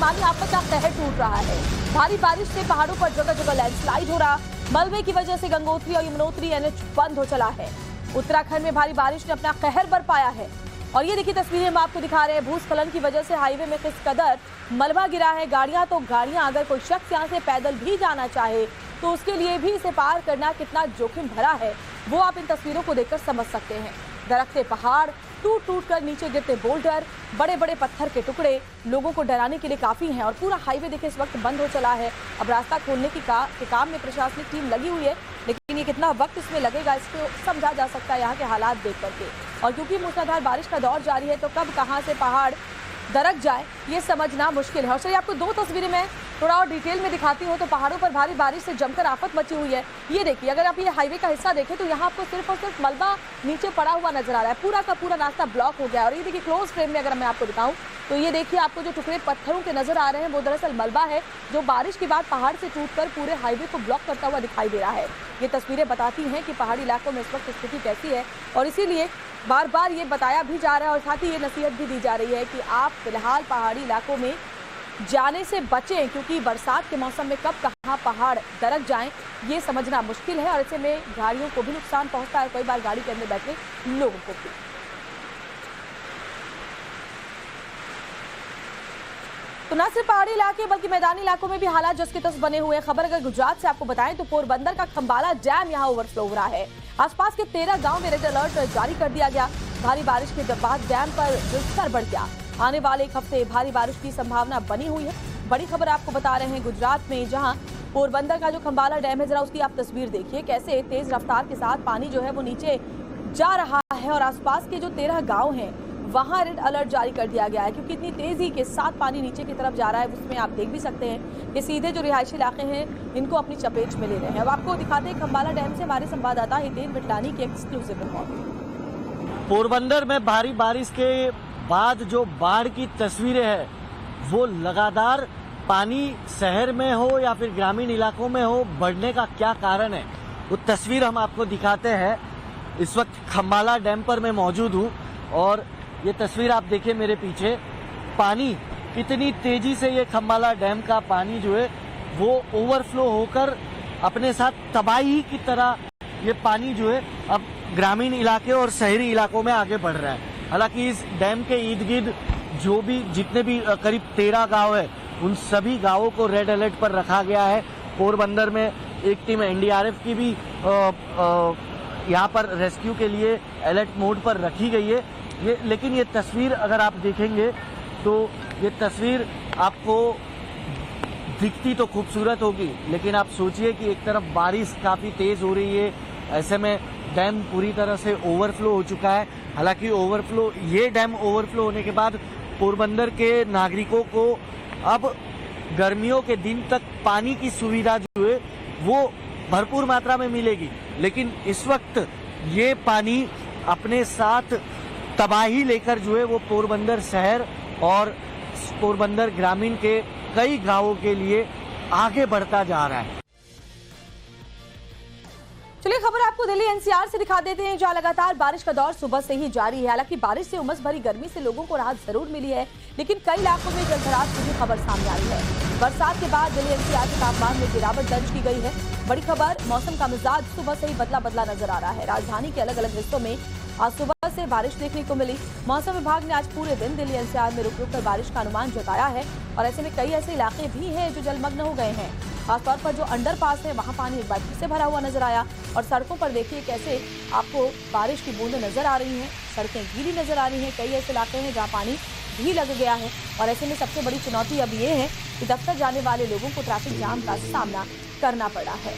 आसमानी आफत का कहर टूट रहा है। भारी बारिश से पहाड़ों पर जगह जगह लैंडस्लाइड हो रहा, मलबे की वजह से गंगोत्री और यमुनोत्री एनएच बंद हो चला है। उत्तराखंड में भारी बारिश ने अपना कहर बरपाया है और ये देखिए तस्वीरें हम आपको दिखा रहे हैं। भूस्खलन की वजह से हाईवे में किस कदर मलबा गिरा है। गाड़ियां अगर कोई शख्स यहाँ से पैदल भी जाना चाहे तो उसके लिए भी इसे पार करना कितना जोखिम भरा है वो आप इन तस्वीरों को देखकर समझ सकते हैं। दरख्ते पहाड़, टूट टूट कर नीचे गिरते बोल्डर, बड़े बड़े पत्थर के टुकड़े लोगों को डराने के लिए काफी हैं और पूरा हाईवे देखिए इस वक्त बंद हो चला है। अब रास्ता खोलने के काम में प्रशासनिक टीम लगी हुई है, लेकिन ये कितना वक्त इसमें लगेगा इसको समझा जा सकता है यहाँ के हालात देख करके। और क्योंकि मूसलाधार बारिश का दौर जारी है तो कब कहाँ से पहाड़ दरक जाए ये समझना मुश्किल है। और चलिए आपको दो तस्वीरें मैं थोड़ा और डिटेल में दिखाती हूँ। तो पहाड़ों पर भारी बारिश से जमकर आफत मची हुई है। ये देखिए, अगर आप ये हाईवे का हिस्सा देखें तो यहाँ आपको सिर्फ और सिर्फ मलबा नीचे पड़ा हुआ नजर आ रहा है। पूरा का पूरा रास्ता ब्लॉक हो गया है। और ये देखिए क्लोज फ्रेम में अगर मैं आपको दिखाऊं तो ये देखिए आपको जो टुकड़े पत्थरों के नजर आ रहे हैं वो दरअसल मलबा है जो बारिश के बाद पहाड़ से टूटकर पूरे हाईवे को ब्लॉक करता हुआ दिखाई दे रहा है। ये तस्वीरें बताती हैं कि पहाड़ी इलाकों में इस वक्त स्थिति कैसी है और इसीलिए बार बार ये बताया भी जा रहा है और साथ ही ये नसीहत भी दी जा रही है कि आप फिलहाल पहाड़ी इलाकों में जाने से बचें, क्योंकि बरसात के मौसम में कब कहाँ पहाड़ दरक जाएं ये समझना मुश्किल है और ऐसे में गाड़ियों को भी नुकसान पहुंचता है, कई बार गाड़ी के अंदर बैठे लोगों को भी। तो न सिर्फ पहाड़ी इलाके बल्कि मैदानी इलाकों में भी हालात जस के तस बने हुए हैं। खबर अगर गुजरात से आपको बताएं तो पोरबंदर का खंबाला डैम यहां ओवरफ्लो हो रहा है। आसपास के 13 गांव में रेड अलर्ट जारी कर दिया गया। भारी बारिश के बाद डैम पर जलस्तर बढ़ गया। आने वाले एक हफ्ते भारी बारिश की संभावना बनी हुई है। बड़ी खबर आपको बता रहे हैं गुजरात में, जहां पोरबंदर का जो खंबाला डैम है, जरा उसकी आप तस्वीर देखिए कैसे तेज रफ्तार के साथ पानी जो है वो नीचे जा रहा है और आसपास के जो 13 गांव हैं वहां रेड अलर्ट जारी कर दिया गया है, क्योंकि इतनी तेजी के साथ पानी नीचे की तरफ जा रहा है। उसमें आप देख भी सकते हैं कि सीधे जो रिहायशी इलाके हैं इनको अपनी चपेट में ले रहे हैं। अब आपको दिखाते हैं खंबाला डैम से हमारे संवाददाता हितेन मिटलानी की एक्सक्लूसिव रिपोर्ट। पोरबंदर में भारी बारिश के बाद जो बाढ़ की तस्वीरें हैं वो लगातार पानी शहर में हो या फिर ग्रामीण इलाकों में हो बढ़ने का क्या कारण है वो तस्वीर हम आपको दिखाते हैं। इस वक्त खंबाला डैम पर मैं मौजूद हूँ और ये तस्वीर आप देखिए मेरे पीछे, पानी कितनी तेजी से ये खंबाला डैम का पानी जो है वो ओवरफ्लो होकर अपने साथ तबाही की तरह ये पानी जो है अब ग्रामीण इलाके और शहरी इलाकों में आगे बढ़ रहा है। हालांकि इस डैम के इर्द गिर्द जो भी जितने भी करीब 13 गांव है उन सभी गांवों को रेड अलर्ट पर रखा गया है। पोरबंदर में एक टीम एनडीआरएफ की भी यहाँ पर रेस्क्यू के लिए अलर्ट मोड पर रखी गई है। लेकिन ये तस्वीर अगर आप देखेंगे तो ये तस्वीर आपको दिखती तो खूबसूरत होगी, लेकिन आप सोचिए कि एक तरफ बारिश काफ़ी तेज़ हो रही है, ऐसे में डैम पूरी तरह से ओवरफ्लो हो चुका है। हालांकि ये डैम ओवरफ्लो होने के बाद पोरबंदर के नागरिकों को अब गर्मियों के दिन तक पानी की सुविधा जो है वो भरपूर मात्रा में मिलेगी, लेकिन इस वक्त ये पानी अपने साथ तबाही लेकर जो है वो पोरबंदर शहर और पोरबंदर ग्रामीण के कई गांवों के लिए आगे बढ़ता जा रहा है। चलिए खबर आपको दिल्ली एनसीआर से दिखा देते हैं, जहां लगातार बारिश का दौर सुबह से ही जारी है। हालांकि बारिश से उमस भरी गर्मी से लोगों को राहत जरूर मिली है, लेकिन कई इलाकों में जलभराव की भी खबर सामने आई है। बरसात के बाद दिल्ली एनसीआर के तापमान में गिरावट दर्ज की गई है। बड़ी खबर, मौसम का मिजाज सुबह से ही बदला बदला नजर आ रहा है। राजधानी के अलग अलग हिस्सों में आज सुबह से बारिश देखने को मिली। मौसम विभाग ने आज पूरे दिन दिल्ली एनसीआर में रुक रुक कर बारिश का अनुमान जताया है और ऐसे में कई ऐसे इलाके भी हैं जो जलमग्न हो गए हैं। खासतौर पर जो अंडरपास है वहां पानी एक बार फिर से भरा हुआ नजर आया और सड़कों पर देखिए कैसे आपको बारिश की बूंदें नजर आ रही हैं, सड़कें गीली नजर आ रही हैं। कई ऐसे इलाके हैं जहां पानी भी लग गया है और ऐसे में सबसे बड़ी चुनौती अब ये है कि दफ्तर जाने वाले लोगों को ट्रैफिक जाम का सामना करना पड़ा है।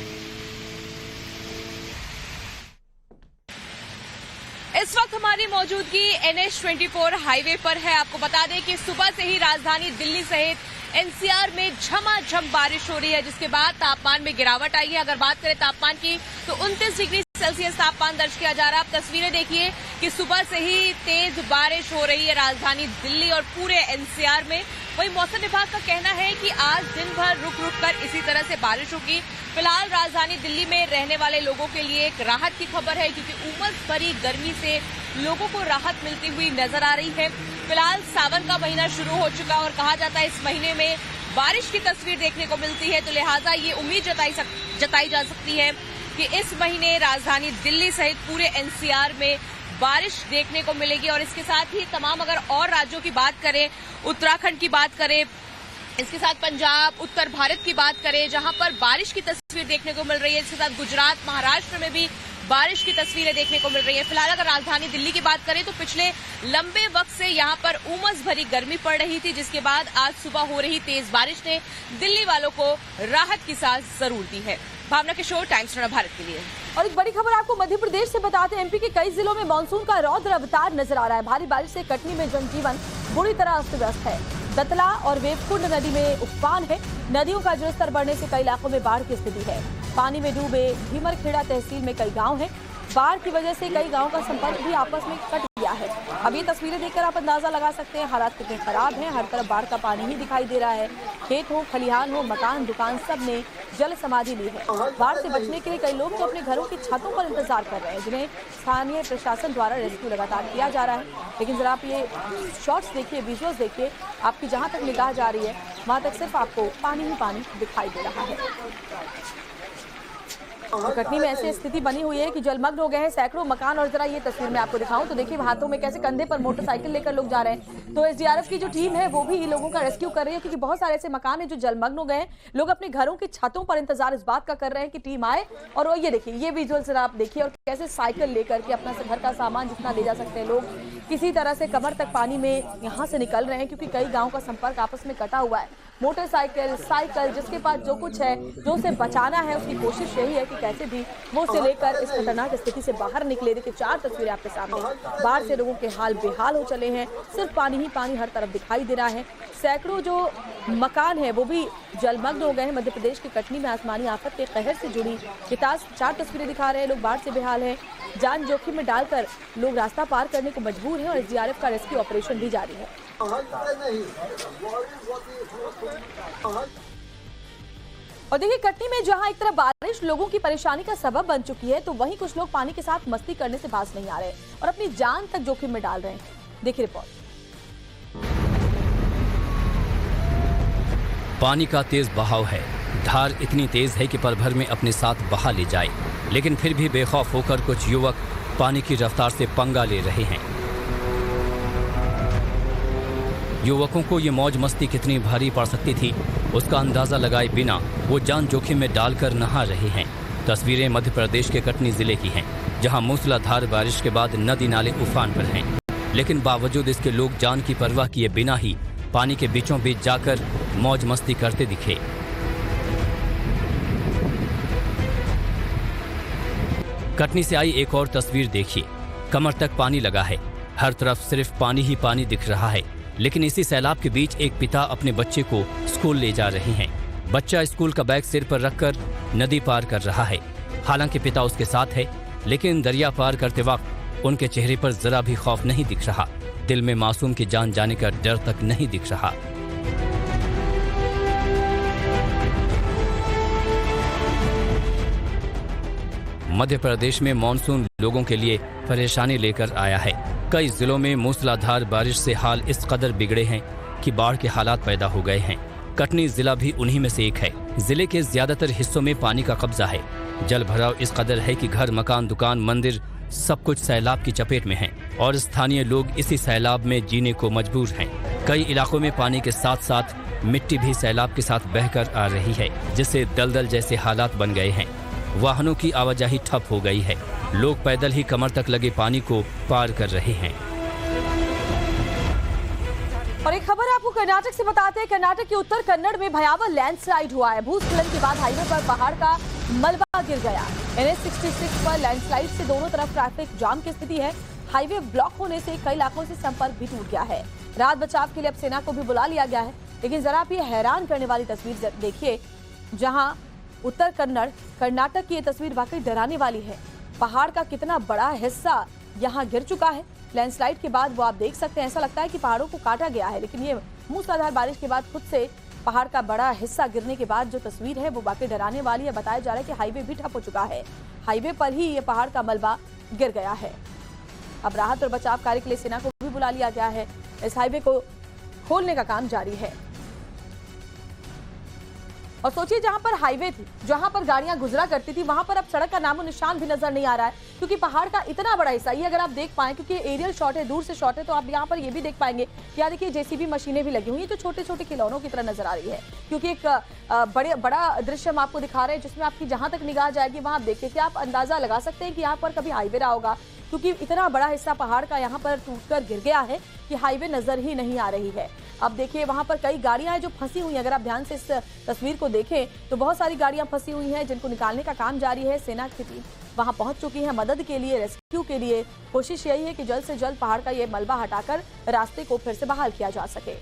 इस वक्त हमारी मौजूदगी NH-24 हाईवे पर है। आपको बता दें कि सुबह से ही राजधानी दिल्ली सहित एनसीआर में झमाझम बारिश हो रही है, जिसके बाद तापमान में गिरावट आई है। अगर बात करें तापमान की तो 29 डिग्री सेल्सियस तापमान दर्ज किया जा रहा है। आप तस्वीरें देखिए कि सुबह से ही तेज बारिश हो रही है राजधानी दिल्ली और पूरे एनसीआर में। वहीं मौसम विभाग का कहना है कि आज दिन भर रुक रुक कर इसी तरह से बारिश होगी। फिलहाल राजधानी दिल्ली में रहने वाले लोगों के लिए एक राहत की खबर है, क्योंकि उमस भरी गर्मी से लोगों को राहत मिलती हुई नजर आ रही है। फिलहाल सावन का महीना शुरू हो चुका और कहा जाता है इस महीने में बारिश की तस्वीर देखने को मिलती है, तो लिहाजा ये उम्मीद जताई जा सकती है कि इस महीने राजधानी दिल्ली सहित पूरे एनसीआर में बारिश देखने को मिलेगी। और इसके साथ ही तमाम अगर और राज्यों की बात करें, उत्तराखंड की बात करें, इसके साथ पंजाब, उत्तर भारत की बात करें जहां पर बारिश की तस्वीर देखने को मिल रही है, इसके साथ गुजरात, महाराष्ट्र में भी बारिश की तस्वीरें देखने को मिल रही है। फिलहाल अगर राजधानी दिल्ली की बात करें तो पिछले लंबे वक्त से यहां पर उमस भरी गर्मी पड़ रही थी, जिसके बाद आज सुबह हो रही तेज बारिश ने दिल्ली वालों को राहत की सांस जरूर दी है। भावना किशोर, टाइम्स नया भारत के लिए। और एक बड़ी खबर आपको मध्य प्रदेश से बताते हैं, एमपी के कई जिलों में मानसून का रौद्र अवतार नजर आ रहा है। भारी बारिश से कटनी में जनजीवन बुरी तरह अस्त व्यस्त है। दतला और वेवकुंड नदी में उफान है। नदियों का जलस्तर बढ़ने से कई इलाकों में बाढ़ की स्थिति है। पानी में डूबे भीमरखेड़ा तहसील में कई गांव हैं। बाढ़ की वजह से कई गांवों का संपर्क भी आपस में कट गया है। अब ये तस्वीरें देखकर आप अंदाजा लगा सकते हैं हालात कितने खराब हैं। हर तरफ बाढ़ का पानी ही दिखाई दे रहा है। खेत हो, खलिहान हो, मकान, दुकान सब ने जल समाधि ली है। बाढ़ से बचने के लिए कई लोग तो अपने घरों की छतों पर इंतजार कर रहे हैं, जिन्हें स्थानीय प्रशासन द्वारा रेस्क्यू लगातार किया जा रहा है। लेकिन जरा आप ये शॉट्स देखिए, विजुअल्स देखिए, आपकी जहां तक निगाह जा रही है वहां तक सिर्फ आपको पानी ही पानी दिखाई दे रहा है। कटनी में ऐसी स्थिति बनी हुई है कि जलमग्न हो गए हैं सैकड़ों मकान। और जरा ये तस्वीर मैं आपको दिखाऊं तो देखिए हाथों में कैसे कंधे पर मोटरसाइकिल लेकर लोग जा रहे हैं। तो एसडीआरएफ की जो टीम है वो भी इन लोगों का रेस्क्यू कर रही है, क्योंकि बहुत सारे ऐसे मकान हैं जो जलमग्न हो गए हैं। लोग अपने घरों की छतों पर इंतजार इस बात का कर रहे हैं कि टीम आए। और ये देखिए, ये विजुअल जरा आप देखिए, और कैसे साइकिल लेकर के अपना घर का सामान जितना ले जा सकते हैं लोग किसी तरह से कमर तक पानी में यहाँ से निकल रहे हैं, क्योंकि कई गाँव का संपर्क आपस में कटा हुआ है। मोटरसाइकिल, साइकिल, जिसके पास जो कुछ है, जो उसे बचाना है, उसकी कोशिश यही है कि कैसे भी वो उसे लेकर इस खतरनाक स्थिति से बाहर निकले। देखिए 4 तस्वीरें आपके सामने। बाढ़ से लोगों के हाल बेहाल हो चले हैं। सिर्फ पानी ही पानी हर तरफ दिखाई दे रहा है। सैकड़ों जो मकान है वो भी जलमग्न हो गए हैं। मध्य प्रदेश के कटनी में आसमानी आफत के कहर से जुड़ी 4 तस्वीरें दिखा रहे हैं। लोग बाढ़ से बेहाल हैं। जान जोखिम में डालकर लोग रास्ता पार करने को मजबूर हैं और एसडीआरएफ का रेस्क्यू ऑपरेशन भी जारी है। और देखिए कटनी में जहां एक तरफ बारिश लोगों की परेशानी का सबब बन चुकी है, तो वहीं कुछ लोग पानी के साथ मस्ती करने से बाज नहीं आ रहे और अपनी जान तक जोखिम में डाल रहे हैं। देखिए रिपोर्ट। पानी का तेज बहाव है। धार इतनी तेज है कि पल भर में अपने साथ बहा ले जाए, लेकिन फिर भी बेखौफ होकर कुछ युवक पानी की रफ्तार से पंगा ले रहे हैं। युवकों को ये मौज मस्ती कितनी भारी पड़ सकती थी, उसका अंदाजा लगाए बिना वो जान जोखिम में डालकर नहा रहे हैं। तस्वीरें मध्य प्रदेश के कटनी जिले की हैं, जहां मूसलाधार बारिश के बाद नदी नाले उफान पर हैं, लेकिन बावजूद इसके लोग जान की परवाह किए बिना ही पानी के बीचों बीच जाकर मौज मस्ती करते दिखे। कटनी से आई एक और तस्वीर देखिए। कमर तक पानी लगा है, हर तरफ सिर्फ पानी ही पानी दिख रहा है। लेकिन इसी सैलाब के बीच एक पिता अपने बच्चे को स्कूल ले जा रहे हैं। बच्चा स्कूल का बैग सिर पर रखकर नदी पार कर रहा है। हालांकि पिता उसके साथ है, लेकिन दरिया पार करते वक्त उनके चेहरे पर जरा भी खौफ नहीं दिख रहा। दिल में मासूम की जान जाने का डर तक नहीं दिख रहा। मध्य प्रदेश में मानसून लोगों के लिए परेशानी लेकर आया है। कई जिलों में मूसलाधार बारिश से हाल इस कदर बिगड़े हैं कि बाढ़ के हालात पैदा हो गए हैं। कटनी जिला भी उन्हीं में से एक है। जिले के ज्यादातर हिस्सों में पानी का कब्जा है। जल भराव इस कदर है कि घर, मकान, दुकान, मंदिर सब कुछ सैलाब की चपेट में हैं और स्थानीय लोग इसी सैलाब में जीने को मजबूर हैं। कई इलाकों में पानी के साथ साथ मिट्टी भी सैलाब के साथ बहकर आ रही है, जिससे दलदल जैसे हालात बन गए हैं। वाहनों की आवाजाही ठप हो गई है। लोग पैदल ही कमर तक लगे पानी को पार कर रहे हैं। और एक खबर आपको कर्नाटक से बताते हैं। कर्नाटक के उत्तर कन्नड़ में भयावह लैंडस्लाइड हुआ है। भूस्खलन के बाद हाईवे पर पहाड़ का मलबा गिर गया। NH 66 पर लैंडस्लाइड से दोनों तरफ ट्रैफिक जाम की स्थिति है। हाईवे ब्लॉक होने से कई इलाकों से संपर्क भी टूट गया है। राहत बचाव के लिए अब सेना को भी बुला लिया गया है। लेकिन जरा आप ये हैरान करने वाली तस्वीर देखिए, जहां उत्तर कन्नड़ कर्नाटक की ये तस्वीर वाकई डराने वाली है। पहाड़ का कितना बड़ा हिस्सा यहाँ गिर चुका है। लैंडस्लाइड के बाद वो आप देख सकते हैं, ऐसा लगता है कि पहाड़ों को काटा गया है। लेकिन ये मूसलाधार बारिश के बाद खुद से पहाड़ का बड़ा हिस्सा गिरने के बाद जो तस्वीर है वो वाकई डराने वाली है। बताया जा रहा है कि हाईवे भी ठप हो चुका है। हाईवे पर ही ये पहाड़ का मलबा गिर गया है। अब राहत और बचाव कार्य के लिए सेना को भी बुला लिया गया है। इस हाईवे को खोलने का काम जारी है। और सोचिए, जहां पर हाईवे थी, जहां पर गाड़ियां गुजरा करती थी, वहां पर अब सड़क का नामो निशान भी नजर नहीं आ रहा है, क्योंकि पहाड़ का इतना बड़ा हिस्सा, ये अगर आप देख पाए, क्योंकि एरियल शॉट है, दूर से शॉट है, तो आप यहां पर ये भी देख पाएंगे कि यहाँ देखिए जेसीबी मशीनें भी लगी हुई है, जो छोटे छोटे खिलौनों की तरह नजर आ रही है। क्योंकि एक बड़ा दृश्य हम आपको दिखा रहे हैं, जिसमें आपकी जहां तक निगाह जाएगी वहां आप देखते कि आप अंदाजा लगा सकते हैं कि यहाँ पर कभी हाईवे रहा होगा, क्योंकि इतना बड़ा हिस्सा पहाड़ का यहाँ पर टूटकर गिर गया है कि हाईवे नजर ही नहीं आ रही है। अब देखिए, वहां पर कई गाड़ियां हैं जो फंसी हुई हैं। अगर आप ध्यान से इस तस्वीर को देखें तो बहुत सारी गाड़ियां फंसी हुई हैं, जिनको निकालने का काम जारी है। सेना की टीम वहां पहुंच चुकी है मदद के लिए, रेस्क्यू के लिए। कोशिश यही है कि जल्द से जल्द पहाड़ का ये मलबा हटाकर रास्ते को फिर से बहाल किया जा सके।